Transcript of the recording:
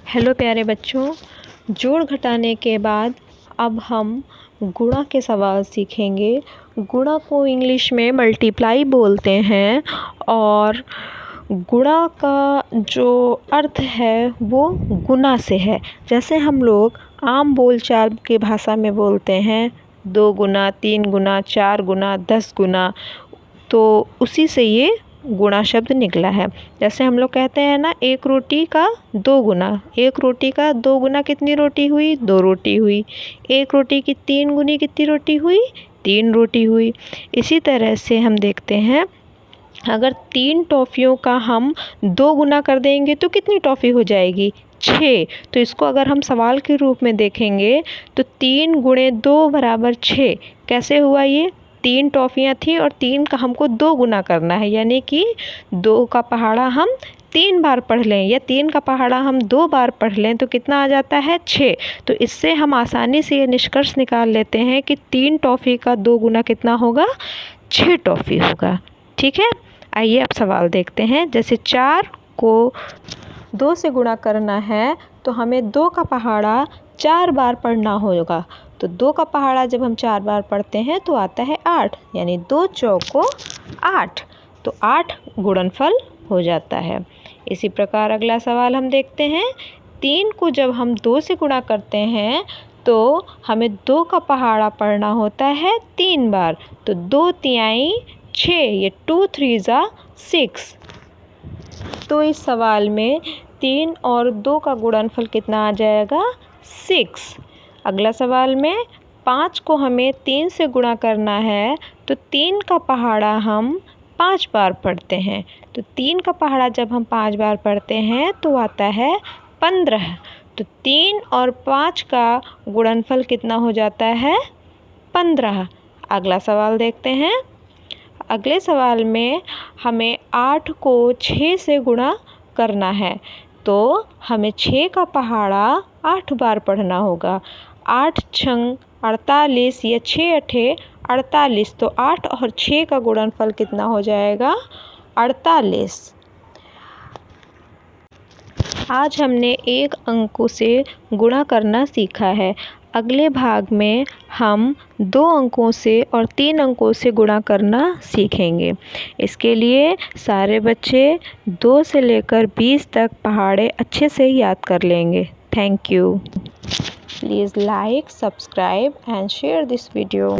Hello प्यारे बच्चों, जोड़ घटाने के बाद अब हम गुणा के सवाल सीखेंगे। गुणा को इंग्लिश में मल्टीप्लाई बोलते हैं और गुणा का जो अर्थ है वो गुना से है। जैसे हम लोग आम बोलचाल की भाषा में बोलते हैं 2 गुना, 3 गुना, 4 गुना, 10 गुना, तो उसी से ये गुणा शब्द निकला है। जैसे हम लोग कहते हैं ना, एक रोटी का 2 गुना। एक रोटी का 2 गुना कितनी रोटी हुई? 2 रोटी हुई। एक रोटी की 3 गुनी कितनी रोटी हुई? 3 रोटी हुई। इसी तरह से हम देखते हैं, अगर 3 टॉफ़ियों का हम 2 गुना कर देंगे तो कितनी टॉफ़ी हो जाएगी? 6। तो इसको अगर हम सवाल के रूप में देखेंगे तो 3 गुणे 2 बराबर 6। कैसे हुआ ये? 3 टॉफ़ियाँ थी और 3 का हमको 2 गुना करना है, यानी कि 2 का पहाड़ा हम 3 बार पढ़ लें या 3 का पहाड़ा हम 2 बार पढ़ लें तो कितना आ जाता है? 6। तो इससे हम आसानी से ये निष्कर्ष निकाल लेते हैं कि 3 टॉफ़ी का 2 गुना कितना होगा? 6 टॉफ़ी होगा। ठीक है, आइए अब सवाल देखते हैं। जैसे 4 को 2 से गुणा करना है तो हमें 2 का पहाड़ा 4 बार पढ़ना होगा। तो 2 का पहाड़ा जब हम 4 बार पढ़ते हैं तो आता है 8, यानी 2 चौको 8। तो 8 गुणनफल हो जाता है। इसी प्रकार अगला सवाल हम देखते हैं। 3 को जब हम 2 से गुणा करते हैं तो हमें 2 का पहाड़ा पढ़ना होता है 3 बार। तो 2 तिहाई 6, ये 2 3 जा 6। तो इस सवाल में 3 और 2 का गुणनफल कितना आ जाएगा? 6। अगला सवाल में 5 को हमें 3 से गुणा करना है तो 3 का पहाड़ा हम 5 बार पढ़ते हैं। तो 3 का पहाड़ा जब हम 5 बार पढ़ते हैं तो आता है 15। तो 3 और 5 का गुणनफल कितना हो जाता है? 15। अगला सवाल देखते हैं। अगले सवाल में हमें 8 को 6 से गुणा करना है तो हमें 6 का पहाड़ा 8 बार पढ़ना होगा। 8 छंग 48 या 6 अठे 48। तो 8 और 6 का गुणनफल कितना हो जाएगा? 48। आज हमने एक अंकों से गुणा करना सीखा है। अगले भाग में हम 2 अंकों से और 3 अंकों से गुणा करना सीखेंगे। इसके लिए सारे बच्चे 2 से लेकर 20 तक पहाड़े अच्छे से याद कर लेंगे। Thank you. Please like, subscribe and share this video.